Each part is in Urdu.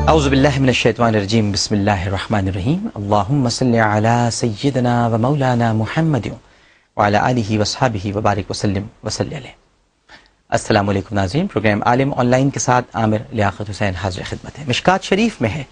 اعوذ باللہ من الشیطان الرجیم بسم اللہ الرحمن الرحیم اللہم صلی علی سیدنا و مولانا محمد وعلی آلہ وصحابہ وبارک وسلم وصلی علیہ. السلام علیکم ناظرین، پروگرام عالم آن لائن کے ساتھ عامر لیاقت حسین حاضر خدمت ہے. مشکات شریف میں ہے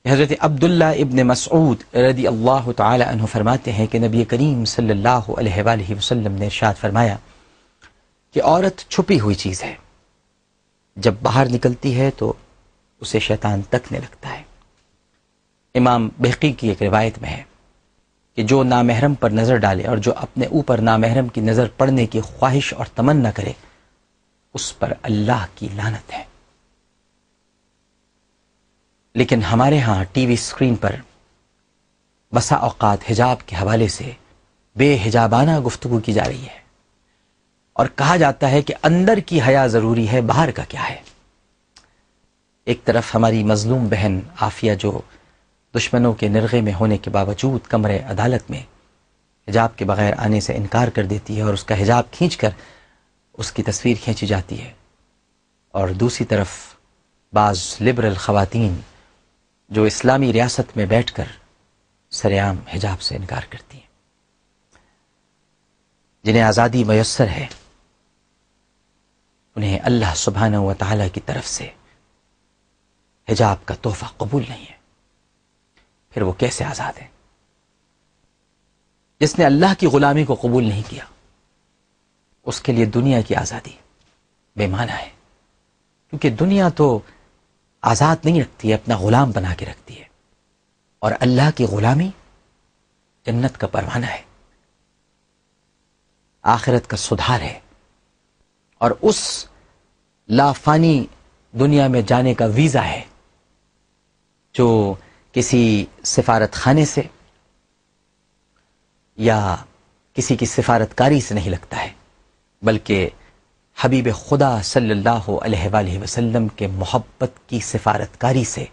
حضرت عبداللہ ابن مسعود رضی اللہ تعالی عنہ فرماتے ہیں کہ نبی کریم صلی اللہ علیہ وآلہ وسلم نے ارشاد فرمایا کہ عورت چھپی ہوئی چیز ہے، جب باہر نکلتی ہے تو اسے شیطان تکنے لگتا ہے. امام بہقی کی ایک روایت میں ہے کہ جو نامحرم پر نظر ڈالے اور جو اپنے اوپر نامحرم کی نظر پڑنے کی خواہش اور تمنا کرے اس پر اللہ کی لعنت ہے. لیکن ہمارے ہاں ٹی وی اسکرین پر بسا اوقات حجاب کے حوالے سے بے حجابانہ گفتگو کی جا رہی ہے اور کہا جاتا ہے کہ اندر کی حیا ضروری ہے، باہر کا کیا ہے. ایک طرف ہماری مظلوم بہن عافیہ جو دشمنوں کے نرغے میں ہونے کے باوجود کمرے عدالت میں حجاب کے بغیر آنے سے انکار کر دیتی ہے اور اس کا حجاب کھینچ کر اس کی تصویر کھینچی جاتی ہے، اور دوسری طرف بعض لبرل خواتین جو اسلامی ریاست میں بیٹھ کر سرعام حجاب سے انکار کرتی ہیں. جنہیں آزادی میسر ہے انہیں اللہ سبحانہ و تعالی کی طرف سے حجاب کا تحفہ قبول نہیں ہے، پھر وہ کیسے آزاد ہیں؟ جس نے اللہ کی غلامی کو قبول نہیں کیا اس کے لیے دنیا کی آزادی بے معنی ہے، کیونکہ دنیا تو آزاد نہیں رکھتی ہے، اپنا غلام بنا کے رکھتی ہے، اور اللہ کی غلامی جنت کا پروانہ ہے، آخرت کا سدھار ہے، اور اس لافانی دنیا میں جانے کا ویزا ہے جو کسی سفارت خانے سے یا کسی کی سفارت کاری سے نہیں لگتا ہے، بلکہ حبیب خدا صلی اللہ علیہ وآلہ وسلم کے محبت کی سفارت کاری سے،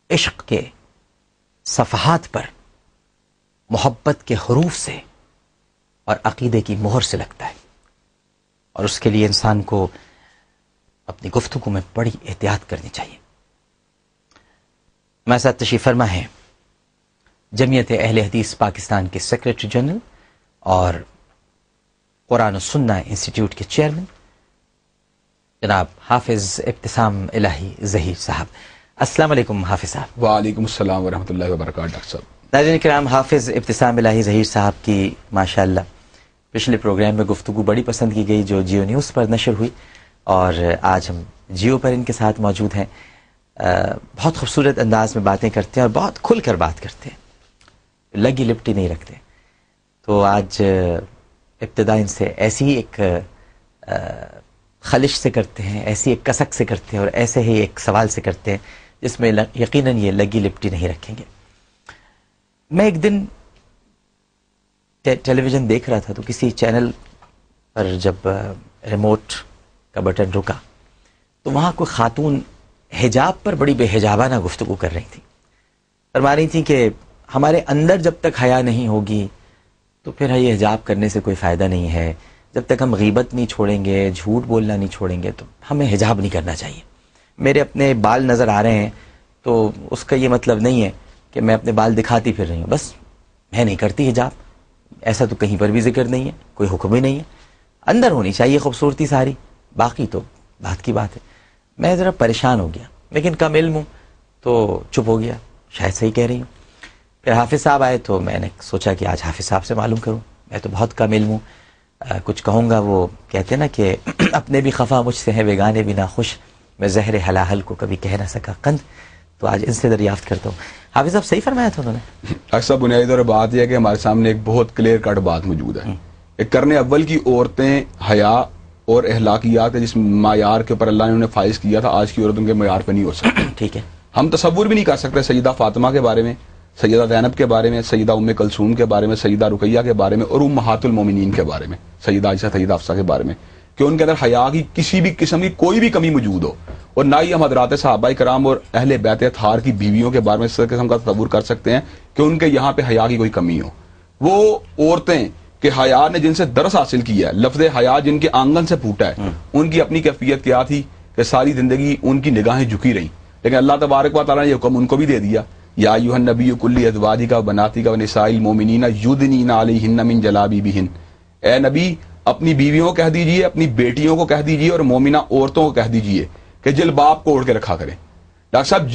عشق کے صفحات پر محبت کے حروف سے اور عقیدے کی مہر سے لگتا ہے. اور اس کے لیے انسان کو اپنی گفتگو میں بڑی احتیاط کرنی چاہیے. ہمارے ساتھ تشریف فرما ہے جمعیت اہل حدیث پاکستان کے سیکریٹری جنرل اور قرآن و سنہ انسٹیٹیوٹ کے چیئرمین جناب حافظ ابتسام الہی ظہیر صاحب. السلام علیکم حافظ صاحب. وعلیکم السلام ورحمۃ اللہ وبرکاتہ. ڈاکٹر صاحب. ناظرین کرام، حافظ ابتسام الہی ظہیر صاحب کی ماشاءاللہ پچھلے پروگرام میں گفتگو بڑی پسند کی گئی جو جیو نیوز پر نشر ہوئی، اور آج ہم جیو پر ان کے ساتھ موجود ہیں. بہت خوبصورت انداز میں باتیں کرتے ہیں اور بہت کھل کر بات کرتے ہیں، لگی لپٹی نہیں رکھتے. تو آج ابتدا ان سے ایسی ایک خلش سے کرتے ہیں، ایسی ایک کسک سے کرتے ہیں، اور ایسے ہی ایک سوال سے کرتے ہیں جس میں یقیناً یہ لگی لپٹی نہیں رکھیں گے. میں ایک دن ٹیلی ویژن دیکھ رہا تھا تو کسی چینل پر جب ریموٹ کا بٹن رکا تو وہاں کوئی خاتون حجاب پر بڑی بے حجابانہ گفتگو کر رہی تھی. فرما رہی تھی کہ ہمارے اندر جب تک حیا نہیں ہوگی تو پھر یہ حجاب کرنے سے کوئی فائدہ نہیں ہے، جب تک ہم غیبت نہیں چھوڑیں گے، جھوٹ بولنا نہیں چھوڑیں گے تو ہمیں حجاب نہیں کرنا چاہیے. میرے اپنے بال نظر آ رہے ہیں تو اس کا یہ مطلب نہیں ہے کہ میں اپنے بال دکھاتی پھر رہی ہوں، بس میں نہیں کرتی حجاب، ایسا تو کہیں پر بھی ذکر نہیں ہے، کوئی حکم ہی نہیں ہے. اندر ہونی چاہیے خوبصورتی ساری، باقی تو بات کی بات ہے. میں ذرا پریشان ہو گیا، لیکن کم علم ہوں تو چپ ہو گیا، شاید صحیح کہہ رہی ہوں. پھر حافظ صاحب آئے تو میں نے سوچا کہ آج حافظ صاحب سے معلوم کروں. میں تو بہت کم علم ہوں، کچھ کہوں گا وہ کہتے نا کہ اپنے بھی خفا مجھ سے ہیں بیگانے بھی ناخوش، میں زہر حلاحل کو کبھی کہہ نہ سکا قند. تو آج ان سے دریافت کرتا ہوں. حافظ صاحب صحیح فرمایا تھا انہوں نے. اکثر بنیادی طور پر بات یہ ہے کہ ہمارے سامنے ایک بہت کلیئر کٹ بات موجود ہے. ایک کرنے اول کی عورتیں حیا اور اخلاقیات جس معیار کے اوپر اللہ نے انہیں فائز کیا تھا، آج کی عورتوں کے معیار پہ نہیں ہو سکتی. ٹھیک ہے، ہم تصور بھی نہیں کر سکتے سیدہ فاطمہ کے بارے میں، سیدہ زینب کے بارے میں، سیدہ ام کلثوم کے بارے میں، سیدہ رقیہ کے بارے میں، اور امہات المومنین کے بارے میں، سیدہ عائشہ، سیدہ حفصہ کے بارے میں، کہ ان کے اندر حیا کی کسی بھی قسم کی کوئی بھی کمی موجود ہو. اور نہ ہی ہم حضرات صحابہ کرام اور اہل بیت اطہار کی بیویوں کے بارے میں اس قسم کا تصور کر سکتے ہیں کہ ان کے یہاں پہ حیا کی کوئی کمی ہو. وہ عورتیں کہ حیا نے جن سے درس حاصل کیا ہے، لفظ حیا جن کے آنگن سے پھوٹا ہے، ان کی اپنی کیفیت کیا تھی کہ ساری زندگی ان کی نگاہیں جھکی رہیں لیکن اللہ تبارک و تعالیٰ نے یہ حکم ان کو بھی دے دیا، یا ایھا النبی کل ازواجک و بناتک و نساء المؤمنین یدنین علیہن من جلابیبہن، اے نبی اپنی بیویوں کو کہہ دیجئے، اپنی بیٹیوں کو کہہ دیجئے اور مومنہ عورتوں کو کہہ دیجئے کہ جلباب کو اوڑھ کے رکھا کریں۔ ڈاکٹر صاحب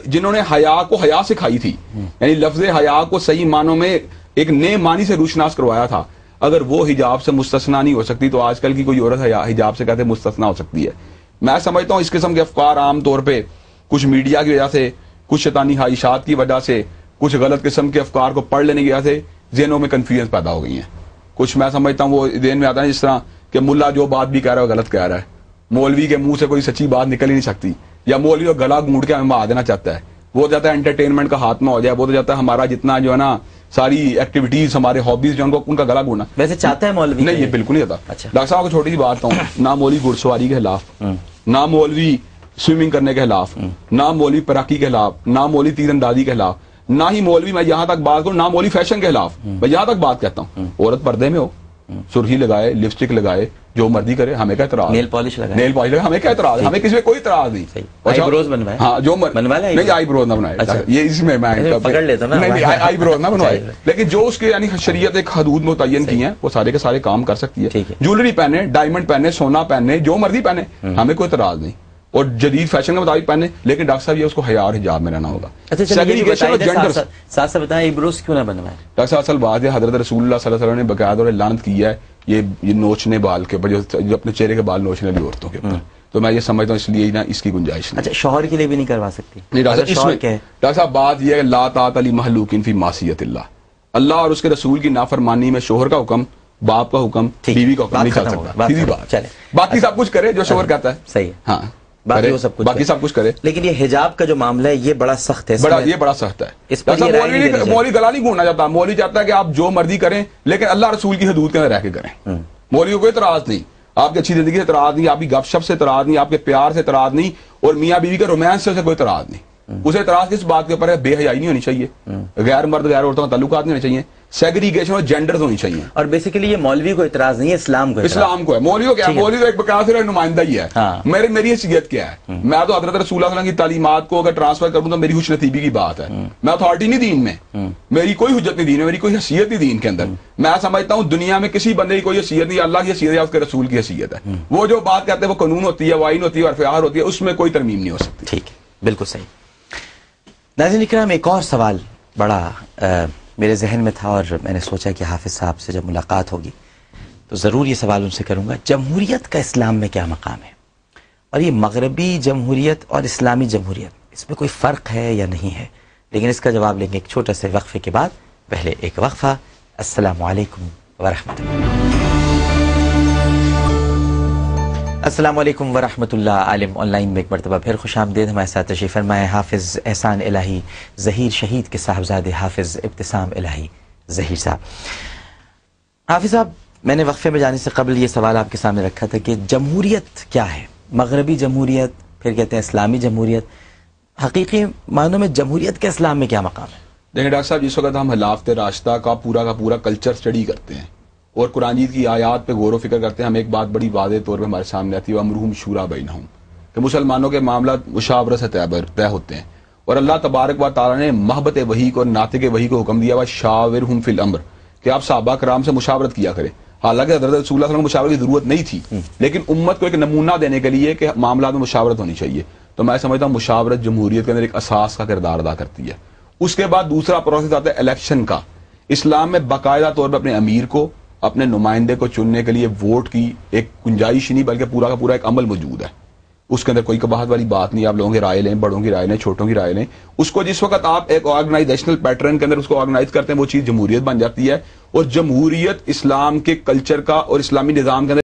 جنہوں نے حیا کو حیا سکھائی تھی، یعنی لفظ حیا کو صحیح معنوں میں ایک نئے معنی سے روشناس کروایا تھا، اگر وہ حجاب سے مستثنا نہیں ہو سکتی تو آج کل کی کوئی عورت حجاب سے کہتے مستثنا ہو سکتی ہے؟ میں سمجھتا ہوں اس قسم کے افکار عام طور پہ کچھ میڈیا کی وجہ سے، کچھ شیطانی خواہشات کی وجہ سے، کچھ غلط قسم کے افکار کو پڑھ لینے کی وجہ سے ذہنوں میں کنفیوژن پیدا ہو گئی ہیں۔ کچھ میں سمجھتا ہوں وہ ذہن میں آتا ہے جس طرح کہ ملا جو بات بھی کہہ رہا ہے وہ غلط کہہ رہا ہے، مولوی کے منہ سے کوئی سچی بات نکل ہی نہیں سکتی، یا مولوی کو گلا گھونٹ کے ہمیں بہا دینا چاہتا ہے، وہ چاہتا ہے انٹرٹینمنٹ کا خاتمہ ہو جائے، وہ تو چاہتا ہے ہمارا جتنا جو ہے نا ساری ایکٹیویٹیز، ہمارے ہابیز جو ان کا گلا گھونٹنا۔ ویسے چاہتا ہے مولوی؟ نہیں، یہ بالکل نہیں چاہتا۔ ڈاکٹر صاحب کو چھوٹی سی بات ہوں، نہ مولوی گھڑ سواری کے خلاف، نہ مولوی سوئمنگ کرنے کے خلاف، نہ مولوی پراکی کے خلاف، نہ مولوی تیر اندازی کے خلاف، نہ ہی مولوی میں یہاں تک بات کروں نہ مولوی فیشن کے خلاف، میں یہاں تک بات کہتا ہوں عورت پردے میں ہو، سرخی لگائے، لپسٹک لگائے، جو مرضی کرے، ہمیں کیا اعتراض؟ نیل پالش لگائے، نیل پالش لگائے، ہمیں کیا اعتراض؟ ہمیں کسی میں کوئی اعتراض نہیں۔ آئی بروز بنوائے، ہاں جو بنوائے، نہیں آئی بروز نہ بنائے، یہ اس میں پکڑ لیتا نا، نہیں آئی بروز نہ بنوائے، لیکن جو اس کے یعنی شریعت ایک حدود متعین کی ہیں وہ سارے کے سارے کام کر سکتی ہے۔ جولری پہنے، ڈائمنڈ پہنے، سونا پہنے، جو مرضی پہنے، ہمیں کوئی اعتراض نہیں، اور جدید فیشن کے مطابق پہنے، لیکن ڈاکٹر صاحب یہ اس کو حیا اور حجاب میں رہنا ہوگا۔ ساتھ سے بتائیں ایبروز کیوں نہ بنوائے؟ ڈاکٹر صاحب اصل بات ہے حضرت رسول اللہ صلی اللہ علیہ وسلم نے باقاعدہ اور لعنت کی ہے یہ نوچنے بال کے اوپر، جو اپنے چہرے کے بال نوچنے والی عورتوں کے اوپر، تو میں یہ سمجھتا ہوں اس لیے نا اس کی گنجائش نہیں۔ اچھا شوہر کے لیے بھی نہیں کروا سکتی؟ نہیں ڈاکٹر صاحب بات یہ ہے لا طاعۃ لمخلوق فی معصیۃ اللہ، اللہ اور اس کے رسول کی نافرمانی میں شوہر کا حکم، باپ کا حکم، بیوی کا حکم نہیں چل سکتا، سیدھی بات۔ باقی سب کچھ کرے جو شوہر کہتا ہے، صحیح ہے، ہاں باقی سب کچھ کرے، لیکن یہ حجاب کا جو معاملہ ہے یہ بڑا سخت ہے، یہ بڑا سخت ہے۔ مولوی گلا نہیں گھونٹنا چاہتا، مولوی چاہتا ہے کہ آپ جو مرضی کریں لیکن اللہ رسول کی حدود کے اندر رہ کے کریں۔ مولوی کو کوئی اعتراض نہیں، آپ کی اچھی زندگی سے اعتراض نہیں، آپ کی گپ شپ سے اعتراض نہیں، آپ کے پیار سے اعتراض نہیں، اور میاں بیوی کے رومانس سے کوئی اعتراض نہیں۔ اسے اعتراض کس بات کے اوپر ہے؟ بے حیائی نہیں ہونی چاہیے، غیر مرد غیر عورتوں کا تعلقات نہیں ہونے چاہیے، سیگریگیشن اور جینڈرز ہونی چاہیے۔ اور بیسیکلی یہ مولوی کو اعتراض نہیں ہے، اسلام کو ہے۔ مولوی کو کیا؟ مولوی تو ایک بقایا نمائندہ ہی ہے۔ میری حیثیت کیا ہے؟ میں تو حضرت رسول اللہ صلی اللہ علیہ وسلم کی تعلیمات کو اگر ٹرانسفر کروں تو میری خوش نصیبی کی بات ہے، میں اتھارٹی نہیں دین میں، میری کوئی حجت نہیں دین میں، میری کوئی حیثیت نہیں دین کے اندر۔ میں سمجھتا ہوں دنیا میں کسی بندے کی کوئی حیثیت نہیں، اللہ کی حیثیت ہے یا اس کے رسول کی حیثیت ہے۔ وہ جو بات کہتے ہیں وہ قانون ہوتی ہے، وائن ہوتی ہے اور فیار ہوتی ہے، اس میں کوئی ترمیم نہیں ہو سکتی۔ ٹھیک ہے، بالکل صحیح۔ ناظرین اکرام، ایک اور سوال بڑا میرے ذہن میں تھا اور میں نے سوچا کہ حافظ صاحب سے جب ملاقات ہوگی تو ضرور یہ سوال ان سے کروں گا، جمہوریت کا اسلام میں کیا مقام ہے؟ اور یہ مغربی جمہوریت اور اسلامی جمہوریت، اس میں کوئی فرق ہے یا نہیں ہے؟ لیکن اس کا جواب لیں گے ایک چھوٹے سے وقفے کے بعد۔ پہلے ایک وقفہ۔ السلام علیکم ورحمۃ اللہ۔ السلام علیکم ورحمۃ اللہ۔ عالم آن لائن میں ایک مرتبہ پھر خوش آمدید۔ ہمارے ساتھ تشریف فرمائے حافظ احسان الہی ظہیر شہید کے صاحبزادے حافظ ابتسام الہی ظہیر صاحب۔ حافظ صاحب، میں نے وقفے میں جانے سے قبل یہ سوال آپ کے سامنے رکھا تھا کہ جمہوریت کیا ہے؟ مغربی جمہوریت، پھر کہتے ہیں اسلامی جمہوریت، حقیقی معنوں میں جمہوریت کے اسلام میں کیا مقام ہے؟ دیکھیں ڈاکٹر صاحب، جس وقت ہم خلافت راستہ کا پورا کلچر اسٹڈی کرتے ہیں اور قرآن مجید کی آیات پہ غور و فکر کرتے ہیں، ہم ایک بات بڑی واضح طور پہ ہمارے سامنے آتی ہے، امرہم شورا بینہم، کہ مسلمانوں کے معاملات مشاورت سے طے ہوتے ہیں، اور اللہ تبارک و تعالیٰ نے محبت وحی کو اور ناطق وحی کو حکم دیا ہوا شاورہم فی الامر، کہ آپ صحابہ کرام سے مشاورت کیا کریں۔ حالانکہ حضرت رسول اللہ صلی اللہ علیہ وسلم کو مشاورت کی ضرورت نہیں تھی، لیکن امت کو ایک نمونہ دینے کے لیے کہ معاملات میں مشاورت ہونی چاہیے، تو میں سمجھتا ہوں مشاورت جمہوریت کے اندر ایک اساس کا کردار ادا کرتی ہے۔ اس کے بعد دوسرا پروسیس آتا ہے الیکشن کا۔ اسلام میں باقاعدہ طور پر اپنے امیر کو، اپنے نمائندے کو چننے کے لیے ووٹ کی ایک گنجائش نہیں بلکہ پورا کا پورا ایک عمل موجود ہے، اس کے اندر کوئی کباہت والی بات نہیں۔ آپ لوگوں کی رائے لیں، بڑوں کی رائے لیں، چھوٹوں کی رائے لیں، اس کو جس وقت آپ ایک آرگنائزیشنل پیٹرن کے اندر اس کو آرگنائز کرتے ہیں وہ چیز جمہوریت بن جاتی ہے، اور جمہوریت اسلام کے کلچر کا اور اسلامی نظام کے اندر